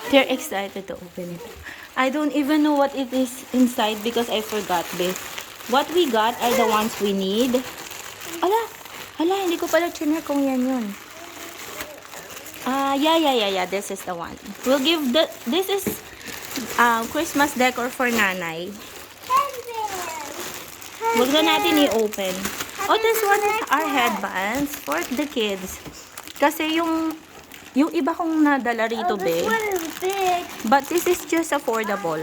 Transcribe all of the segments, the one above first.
They're excited to open it. I don't even know what it is inside because I forgot, babe. What we got are the ones we need. Ala, hindi ko pala chinek kung yan yun. Yeah. This is the one. We'll give this is Christmas decor for nanay. Huwag na natin i-open. Oh, this one is our headbands for the kids. Kasi yung iba kong nadala rito, be. But this is just affordable.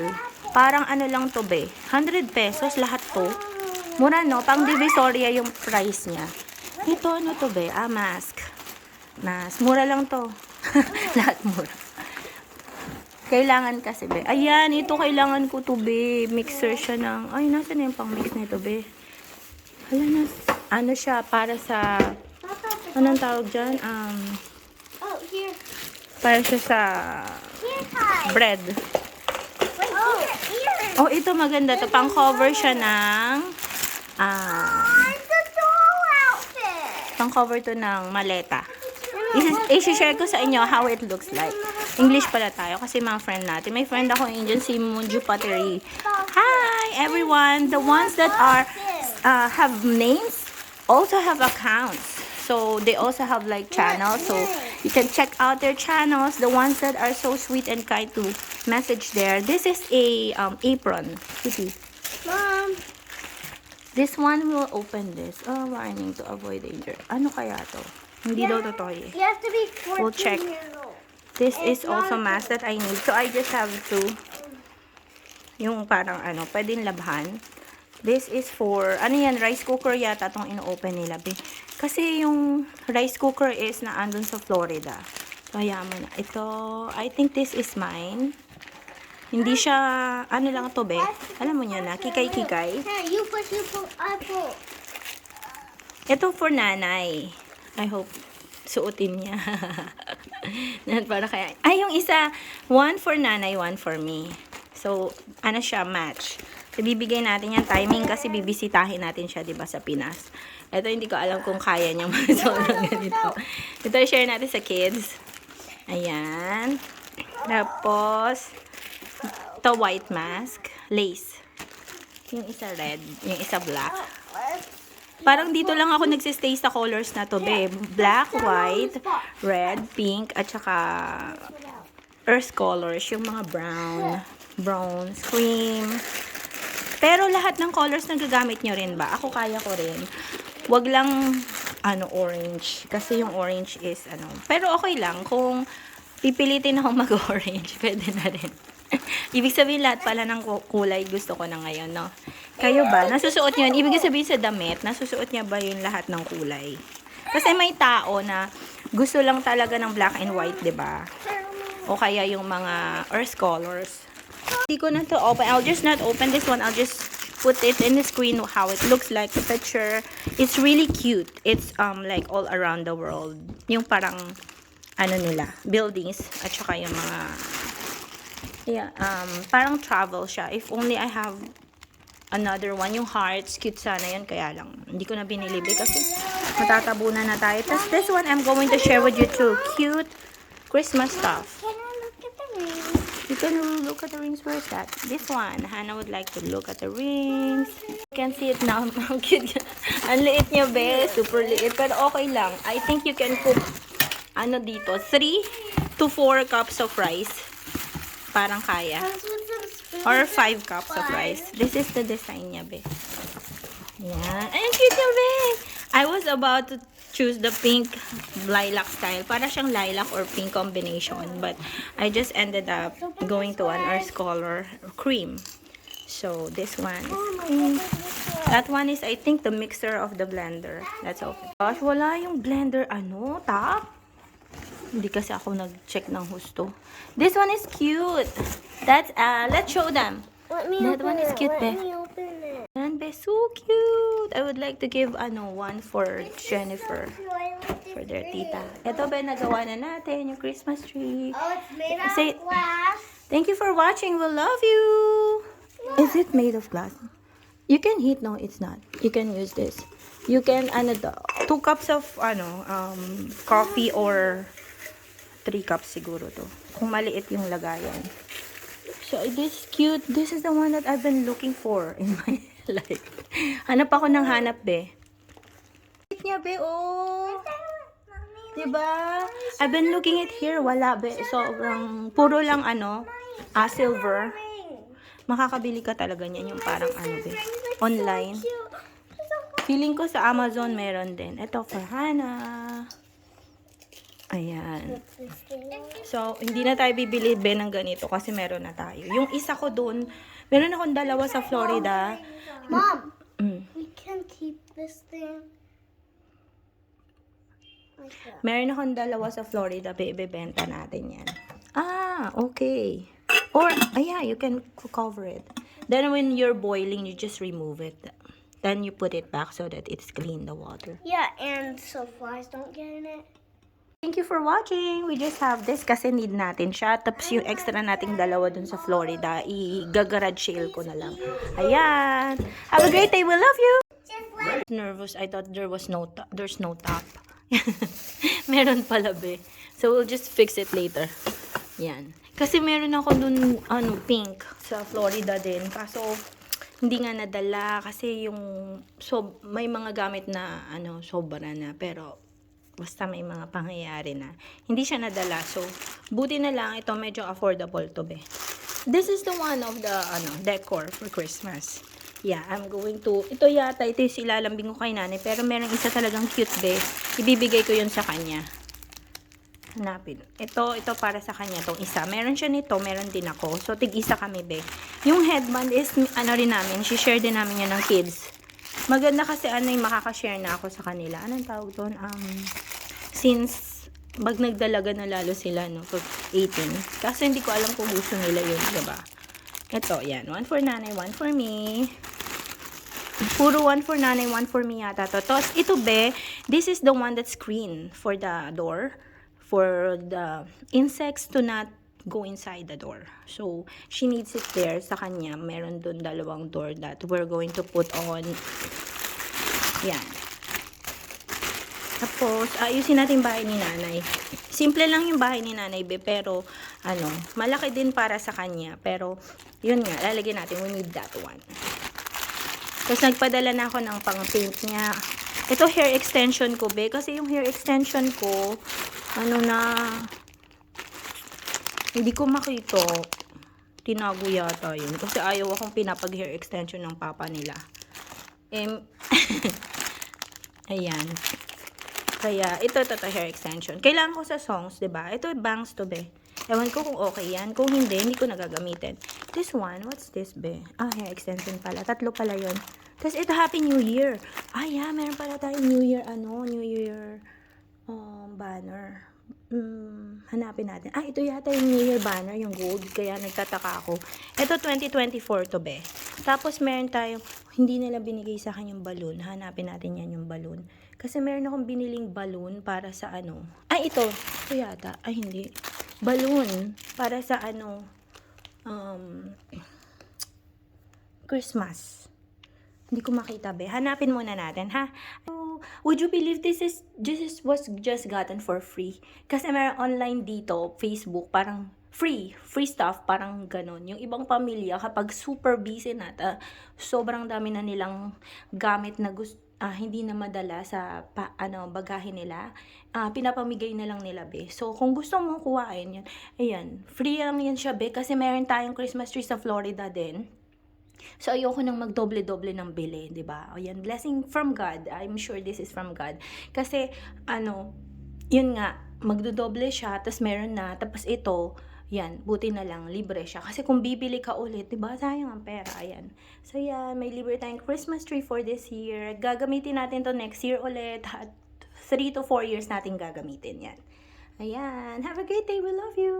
Parang ano lang to, be. 100 pesos lahat to. Mura, no? Pang Divisoria yung price niya. Ito, ano to, be? Mask. Mask. Mura lang to. Lahat mura. Kailangan kasi, be. Ayan, ito kailangan ko to, be. Mixer siya ng... Ay, nasa na yung pang-mix nito, be. Hala na. Ano siya, para sa... Anong tawag dyan? Oh, here. Para siya sa... bread. Here. Oh, ito maganda to. Pang-cover siya ng... It's a doll outfit. pang-cover to ng maleta. I-share ko sa inyo how it looks like. English pala tayo kasi mga friend natin. May friend ako Indian, si Munju Pateri. Hi, everyone! The ones that are have names also have accounts. So, they also have like channels. So, you can check out their channels. The ones that are so sweet and kind to message there. This is a apron. Kitty. Mom. This one will open this. Oh, warning to avoid danger. Ano kaya to? Hindi daw totoo eh. You have to be 14 We'll check. years old. This is also mask that I need. So, I just have to, yung parang ano, pwedeng labhan. This is for, ano yan, rice cooker yata itong ino-open nila. Kasi yung rice cooker is na andun sa Florida. So, hayaan mo na. Ito, I think this is mine. Hindi siya, ano lang to, be. Alam mo niya na, kikay-kikay. Hey, you push, I pull. Ito for nanay. I hope suotin niya. Para kaya, ay, yung isa, one for nanay, one for me. So, ano siya, match. So, bibigay natin yung timing kasi bibisitahin natin siya, diba, sa Pinas. Ito, hindi ko alam kung kaya niyang masuot ng ganito. Ito, share natin sa kids. Ayan. Tapos, ito, white mask. Lace. Yung isa red, yung isa black. Parang dito lang ako nagsistay sa colors na to, babe. Black, white, red, pink, at saka earth colors. Yung mga brown, bronze, cream. Pero lahat ng colors na gagamit nyo rin ba? Ako kaya ko rin. Wag lang, orange. Kasi yung orange is, Pero okay lang. Kung pipilitin ako mag-orange, pwede na rin. Ibig sabihin lahat pala ng kulay gusto ko na ngayon, no? Kayo ba? Nasusuot nyo yun? Ibig sabihin sa damit, nasusuot niya ba yun lahat ng kulay? Kasi may tao na gusto lang talaga ng black and white, diba? O kaya yung mga earth colors. Hindi ko na to open. I'll just not open this one. I'll just put it in the screen how it looks like. The picture. It's really cute. It's like all around the world. Yung parang nila, buildings at saka yung mga parang travel siya. If only I have another one, yung hearts, cute sana yun, kaya lang hindi ko na binili kasi matatabunan na tayo. Tapos this one I'm going to share with you too. Cute Christmas stuff. Can I look at the rings? You can look at the rings. Where's that? This one. Hannah would like to look at the rings. You can see it now. How cute. Ang liit niya, be. Super liit. Pero okay lang. I think you can cook dito. 3 to 4 cups of rice. Parang kaya. Or 5 cups of rice. This is the design niya, be. Yan. Ay, cute niya, be. I was about to choose the pink lilac style. Para siyang lilac or pink combination. But I just ended up going to an earth color cream. So, this one is pink. That one is, I think, the mixer of the blender. Let's open. Gosh, wala yung blender. Top? Hindi kasi ako nag-check ng husto. This one is cute. That's, let's show them. That one is cute, be. Let me open it. And be so cute. I would like to give, one for Jennifer. For their tita. Ito, be, nagawa na natin yung Christmas tree. Oh, it's made out Say- of glass. Thank you for watching. We love you. Is it made of glass? You can heat. No, it's not. You can use this. You can, 2 cups of, coffee or 3 cups siguro to. Kung maliit yung lagayan. So, this is cute. This is the one that I've been looking for in my life. Hanap ako ng hanap, be. Cute niya, be, oh. Diba? I've been looking it here. Wala, be. Sobrang, puro lang, silver. Makakabili ka talaga niyan. Yung parang, be. Online. Feeling ko sa Amazon meron din. Ito, for Hannah. Ayan. So, hindi na tayo bibili be ng ganito kasi meron na tayo. Yung isa ko dun, meron akong dalawa sa Florida. Mom, we can keep this thing. Like that. Meron akong dalawa sa Florida, ibebenta natin yan. Ah, okay. Or, yeah, you can cover it. Then when you're boiling, you just remove it. Then you put it back so that it's clean, the water. Yeah, and so flies don't get in it. Thank you for watching. We just have this kasi need natin siya. Tapos yung extra nating dalawa dun sa Florida, i-garage sale ko na lang. Ayan. Have a great day. We love you. Nervous. I thought there's no top. Meron pala, be. So, we'll just fix it later. Yan. Kasi meron ako dun, pink sa Florida din. Kaso, hindi nga nadala kasi yung, may mga gamit na, sobra na. Pero, basta may mga pangyayari na. Hindi siya nadala. So, buti na lang ito medyo affordable to, be. This is the one of the, decor for Christmas. Yeah, I'm going to, ito yung ilalambing ko kay nanay. Pero meron isa talagang cute, be. Ibibigay ko yun sa kanya. Hanapin. Ito para sa kanya, tong isa. Meron siya nito, meron din ako. So, tig-isa kami, be. Yung headband is, rin namin, share din namin yan ng kids. Maganda kasi yung makakashare na ako sa kanila. Anong tawag doon? Since, nagdalaga na lalo sila, for 18. Kasi hindi ko alam kung gusto nila yun, diba? Ito, yan. One for nanay, one for me. Puro one for nanay, one for me yata to. Tapos, ito, be, this is the one that's screen for the door. For the insects to not go inside the door. So, she needs it there sa kanya. Meron dun dalawang door that we're going to put on. Yan. Tapos, ayusin natin bahay ni nanay. Simple lang yung bahay ni nanay, be, pero, malaki din para sa kanya. Pero, yun nga, lalagyan natin. We need that one. Tapos, nagpadala na ako ng pang-paint niya. Ito, hair extension ko, be. Kasi yung hair extension ko, hindi ko makita. Tinago yata yun. Kasi ayaw akong pinapag-hair extension ng papa nila. Ayan. Kaya, ito hair extension. Kailangan ko sa songs, diba? Ito, bangs to, be. Ewan ko kung okay yan. Kung hindi ko nagagamitin. This one, what's this, be? Hair extension pala. 3 pala yun. Tapos, ito, Happy New Year. Yeah, meron pala tayong New Year, New Year, banner. Hanapin natin. Ito yata yung New Year banner, yung gold. Kaya nagtataka ako. Ito 2024 to, be. Tapos meron tayong, hindi nila binigay sa akin yung balloon. Hanapin natin yan yung balloon. Kasi meron akong biniling balloon para sa ito. Ito yata. Hindi. Balloon para sa Christmas. Hindi ko makita, be. Hanapin muna natin, ha? Would you believe this was just gotten for free? Kasi meron online dito, Facebook, parang free stuff, parang ganon. Yung ibang pamilya, kapag super busy na, sobrang dami na nilang gamit na hindi na madala sa bagahe nila, pinapamigay na lang nila, be. So, kung gusto mong kuhain yan, ayan, free lang yan siya, be, kasi meron tayong Christmas tree sa Florida din. So, ayoko nang magdoble-doble ng bili, di ba? Ayan, blessing from God. I'm sure this is from God. Kasi, yun nga, magdodoble siya, tapos meron na, tapos ito, yan, buti na lang, libre siya. Kasi kung bibili ka ulit, di ba, sayang ang pera, ayan. So, yan, may libre tayong Christmas tree for this year. Gagamitin natin to next year ulit. 3 to 4 years natin gagamitin, yan. Ayan, have a great day, we love you!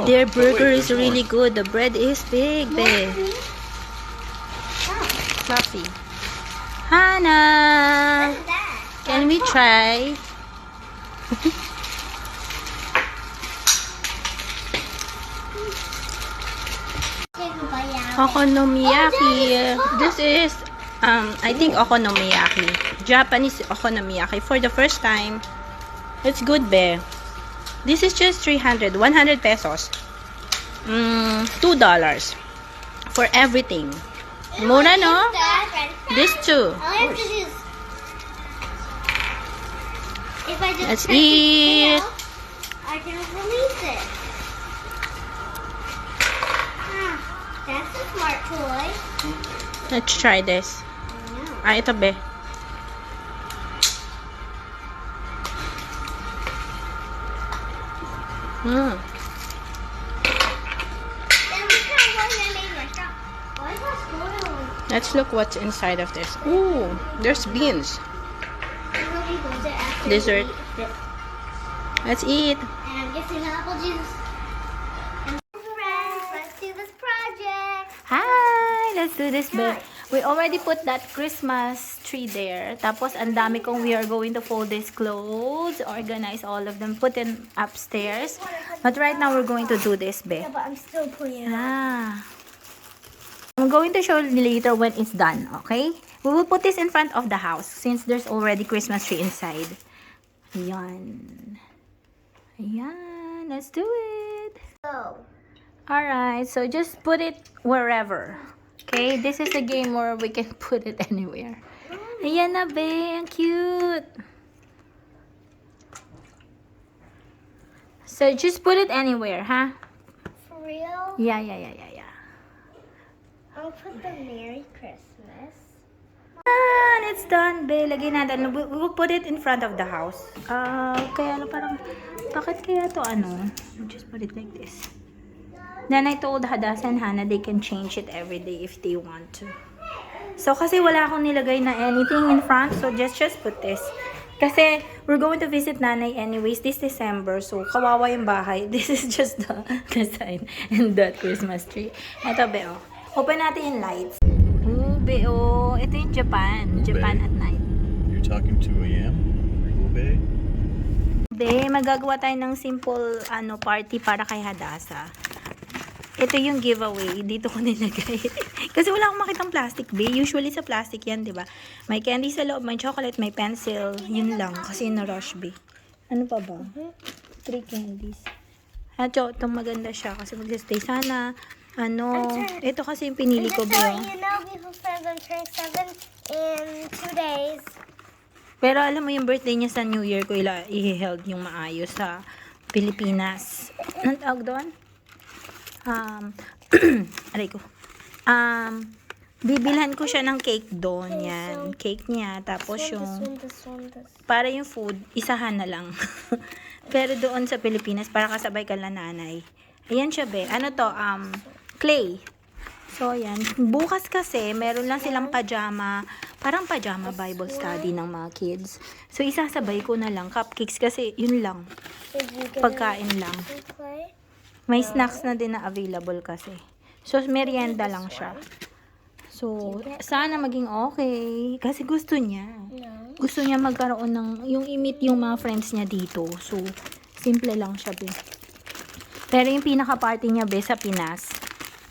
Their burger is really good. The bread is big, babe. Fluffy. Hannah, can we try? Okonomiyaki. This is, I think okonomiyaki. Japanese okonomiyaki. For the first time, it's good, be. This is just 100 pesos. $2 for everything. Mura, no? This too. If I just Let's press the eat. tail, I can release it. That's a smart toy. Let's try this. Ah, ito, be. And look how well I made my shop. Why is that spoiled? Let's look what's inside of this. Ooh, there's beans. Everybody goes there after Dessert. we eat. Let's eat. And I'm getting apple juice. And friends, let's do this project. Hi! Let's do this, be. We already put that Christmas tree there. Tapos, ang dami kong we are going to fold these clothes, organize all of them, put them upstairs. But right now, we're going to do this, be. Yeah, but I'm still putting it up. Ah. I'm going to show you later when it's done, okay? We will put this in front of the house since there's already Christmas tree inside. Ayan. Ayan. Let's do it. So, Alright, so just put it wherever. Okay? This is a game where we can put it anywhere. Ayan na, be. Ang cute. So just put it anywhere, huh? for real, Yeah. I'll put the Merry Christmas. And it's done, be. Lagyan natin. We will put it in front of the house. Kaya ano parang, bakit kaya to ano? Just put it like this. Then I told Hadassah and Hannah they can change it every day if they want to. So kasi wala akong nilagay na anything in front, so just put this. Kasi we're going to visit Nanay anyways this December, so kawawa yung bahay. This is just the sign and that Christmas tree. Ito, be, oh. Open natin yung lights. Oh, be, oh. Ito yung Japan. Japan at night. You're talking to a yam? Ube? Be, magagawa tayo ng simple party para kay Hadassah. Ito yung giveaway. Dito ko nilagay. Kasi wala akong makitang plastic, be. Usually sa plastic yan, di ba? May candy sa loob, may chocolate, may pencil. Yun lang. Kasi na-rush, be. Ano pa ba? 3 candies. At itong maganda siya. Kasi mag-stay sana. Ito kasi yung pinili ko, be. Oh. You know, people said I'm turning 7 in 2 days. Pero alam mo yung birthday niya sa New Year ko i-held yung maayos sa Pilipinas. Anong tawag doon? Aray ko. Bibilhan ko siya ng cake doon. Yan. Cake niya. Tapos yung, This one. para yung food, isahan na lang. Pero doon sa Pilipinas, para kasabay ka lang nanay. Ayan siya, be. Ano to? Clay. So, ayan. Bukas kasi, meron lang silang pajama. Parang pajama Bible study ng mga kids. So, isasabay ko na lang. Cupcakes kasi, yun lang. Did you get Pagkain lang. it? Play? May snacks na din na available kasi. So, merienda lang siya. So, sana maging okay. Kasi gusto niya. No. Gusto niya magkaroon ng, yung i-meet yung mga friends niya dito. So, simple lang siya, be. Pero yung pinaka-party niya, be, sa Pinas.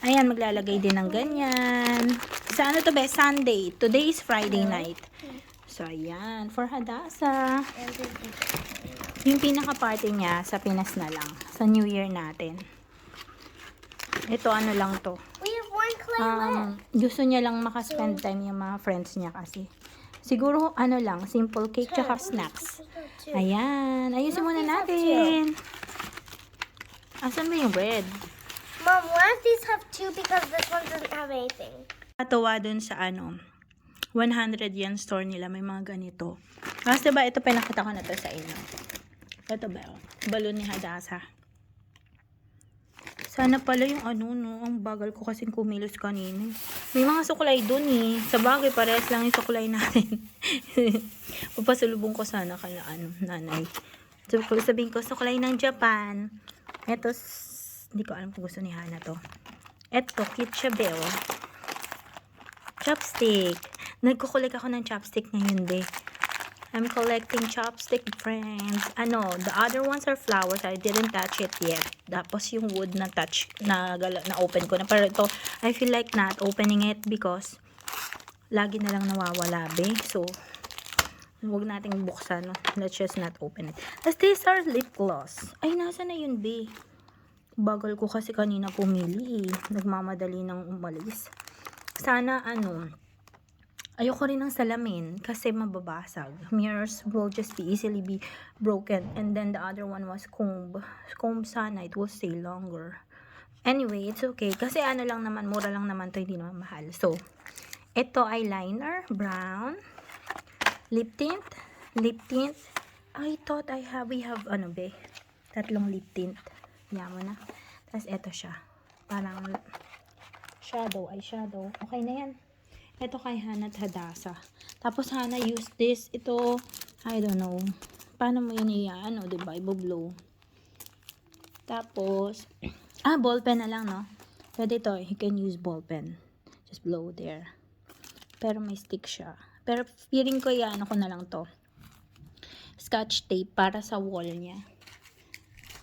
Ayan, maglalagay din ng ganyan. Sa ano to, be? Sunday. Today is Friday night. So, ayan. For Hadassah. Yung pinaka-party niya sa Pinas na lang. Sa New Year natin. Ito, ano lang to. We have one clay left. Gusto niya lang makaspend time yung mga friends niya kasi. Siguro, ano lang, simple cake tsaka snacks. Ayan. Ayusin muna natin. Asan ba yung bread? Mom, one of these have 2 because this one doesn't have anything. Katawa dun sa 100 yen store nila, may mga ganito. Kasi diba, ito pinakita ko na to sa inyo. Ito ba, balon ni Hadassah. Sana pala yung ang bagal ko kasing kumilos kanina. May mga suklay dun eh. Sa bagay, parehas lang yung suklay natin. Papasulubong ko sana kala nanay. So, sabihin ko, suklay ng Japan. Ito, Hindi ko alam kung gusto ni Hana to. Eto, cute siya, Beo. Chopstick. Nagkukulik ako ng chopstick ngayon, be. I'm collecting chopstick, friends. The other ones are flowers. I didn't touch it yet. Tapos yung wood na open ko na. Pero ito, I feel like not opening it because lagi na lang nawawala, be. So, huwag nating buksan. No? Let's just not open it. As these are lip gloss. Ay, nasa na yun, be? Bagal ko kasi kanina pumili, eh. Nagmamadali nang umalis. Sana, ayoko rin ng salamin kasi mababasag. Mirrors will just easily be broken. And then the other one was comb. Comb sana, it will stay longer. Anyway, it's okay. Kasi lang naman, mura lang naman to, hindi naman mahal. So, ito eyeliner, brown. Lip tint. I thought we have, tatlong lip tint. Yan mo na. Tapos ito siya. Parang eyeshadow. Okay na yan. Ito kay Hana at Hadasa. Tapos Hana use this. Ito, I don't know. Paano mo yun diba? Ibo-blow. Tapos, ball pen na lang, no? Pwede ito. You can use ball pen. Just blow there. Pero may stick siya. Pero feeling ko ko na lang to. Scotch tape para sa wall niya.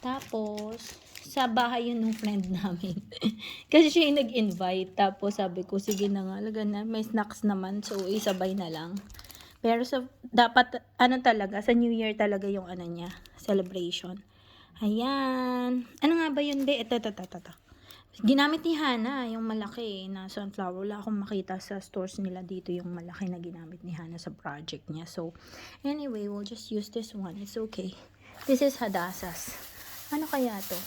Tapos, sa bahay yun ng friend namin. Kasi siya yung nag-invite. Tapos sabi ko, sige na nga, na, may snacks naman. So, isabay na lang. Pero dapat, talaga, sa New Year talaga yung niya, celebration. Ayan. Ano nga ba yun, be? Ito. Ginamit ni Hana, yung malaki na sunflower. Wala akong makita sa stores nila dito yung malaki na ginamit ni Hana sa project niya. So, anyway, we'll just use this one. It's okay. This is Hadassah's. Ano kaya to?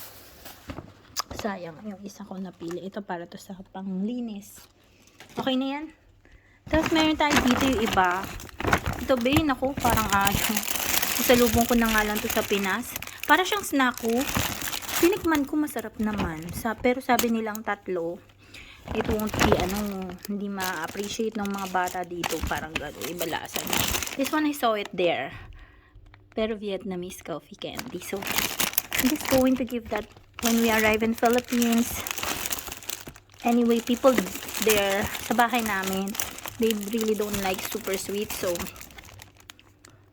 Sayang, yung isa ko napili. Ito para to sa panglinis. Okay na yan? Tapos meron tayo dito yung iba. Ito ba yun ako? Parang isalubong ko na nga lang to sa Pinas. Para siyang snacko. Tinikman ko masarap naman. Pero sabi nilang tatlo, it won't be, hindi ma-appreciate ng mga bata dito. Parang gano'n, iba lasa niya. This one I saw it there. Pero Vietnamese coffee candy. So, I'm just going to give that when we arrive in Philippines. Anyway, people there sa bahay namin, they really don't like super sweet. So,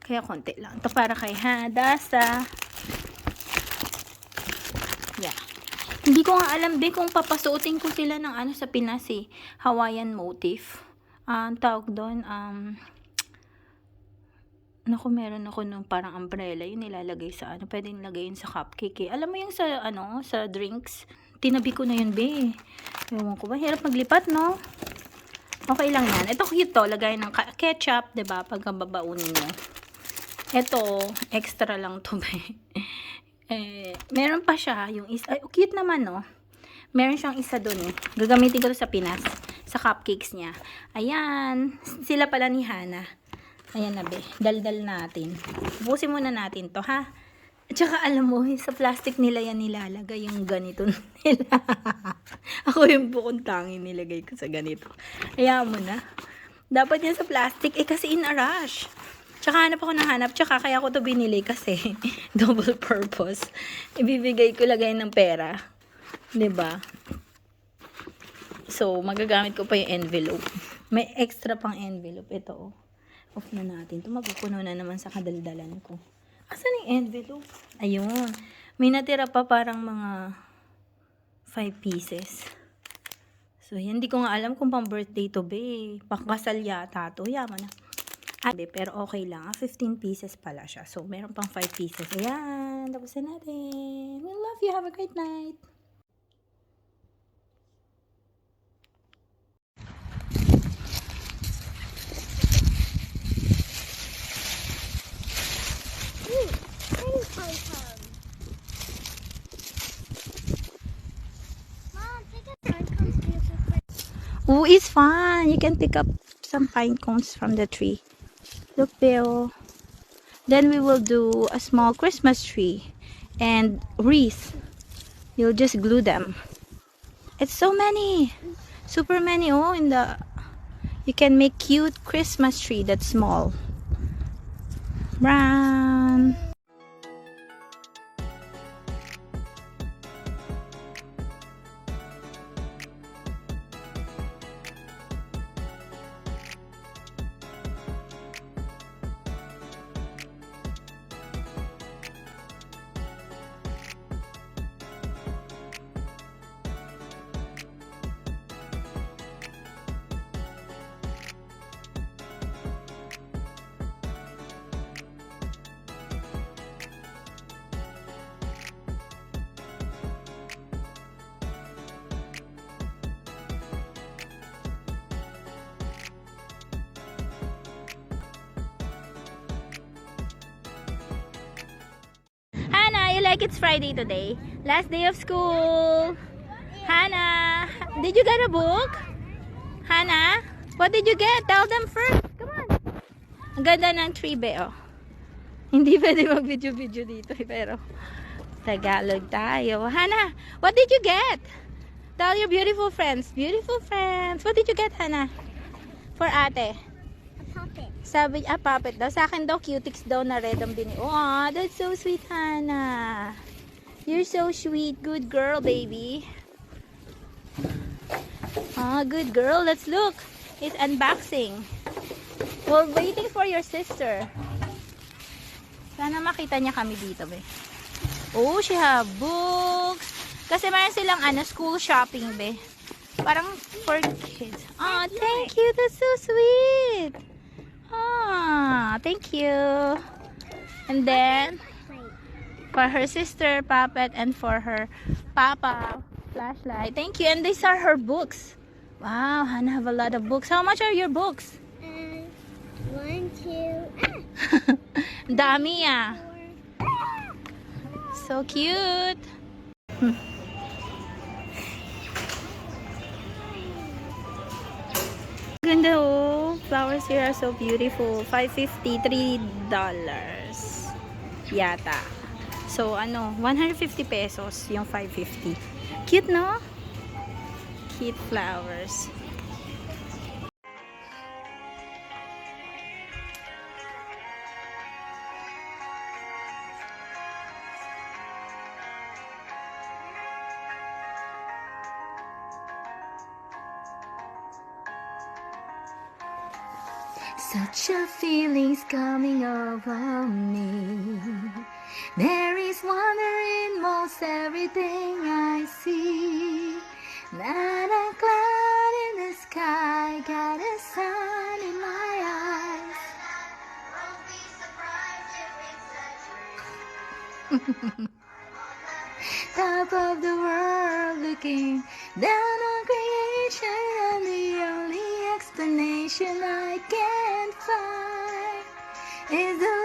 kaya konti lang. Ito para kay Hadasa. Yeah. Hindi ko nga alam, kung papasuotin ko sila ng sa Pinas, Hawaiian motif. Ang tawag doon, meron ako nung parang umbrella, yung nilalagay sa pwede nilagay yun sa cupcake. Alam mo yung sa drinks, tinabi ko na yun, be. Ewan ko ba, hirap maglipat, no? Okay lang yan. Ito cute to, lagay ng ketchup, diba, pag babaunin mo. Ito, extra lang to, be. Meron pa siya, yung isa, cute naman, no? Meron siyang isa dun, gagamitin ko to sa Pinas, sa cupcakes niya. Ayan, sila pala ni Hana. Ayan na, be. Daldal natin. Busin muna natin to, ha? At saka, alam mo, sa plastic nila yan nilalagay yung ganito nila. Ako yung bukong tangi nilagay ko sa ganito. Hayaan mo na. Dapat yan sa plastic. Kasi in a rush. Tsaka hanap ako ng hanap. Tsaka kaya ko to binili kasi double purpose. Ibibigay ko lagay ng pera. 'Di ba? So, magagamit ko pa yung envelope. May extra pang envelope. Ito, off na natin. Ito mapupuno na naman sa kadaldalan ko. Asan yung envelope? Ayun. May natira pa parang mga 5 pieces. So, hindi ko nga alam kung pang birthday to be. Pangkasal yata to. Yaman na. Pero okay lang. 15 pieces pala siya. So, meron pang 5 pieces. Ayan. Tapos na natin. We love you. Have a great night. Oh, it's fun. You can pick up some pine cones from the tree. Look, Bill. Then we will do a small Christmas tree and wreath. You'll just glue them. It's so many. Super many. Oh, you can make cute Christmas tree that's small. Run. like it's Friday today? Last day of school. Hannah, did you get a book? Hannah, what did you get? Tell them first. Come on. Ang ganda ng tree, be, oh. Hindi pwede mag-video-video dito, pero Tagalog tayo. Hannah, what did you get? Tell your beautiful friends. Beautiful friends. What did you get, Hannah? For ate. A puppet. Sabi, puppet daw. Sa akin daw, cutics daw na red ang bini. Oh, that's so sweet, Hannah. You're so sweet. Good girl, baby. Ah, good girl. Let's look. It's unboxing. We're waiting for your sister. Sana makita niya kami dito, be. Oh, she have books. Kasi mayroon silang school shopping, be. Parang for kids. Oh, thank you. That's so sweet. Ah, thank you. And then, for her sister, puppet, and for her papa, flashlight. Thank you. And these are her books. Wow, Hannah have a lot of books. How much are your books? 1, 2, Dami, ah. So cute. Ganda, oh. Flowers here are so beautiful. $5.50, $3 yata. So, 150 pesos yung 550. Cute, no? Cute flowers. Such a feeling's coming over me. There is wonder in most everything I see. Not a cloud in the sky, got a sun in my eyes. Top of the world, looking down on creation, and the only explanation I can find is the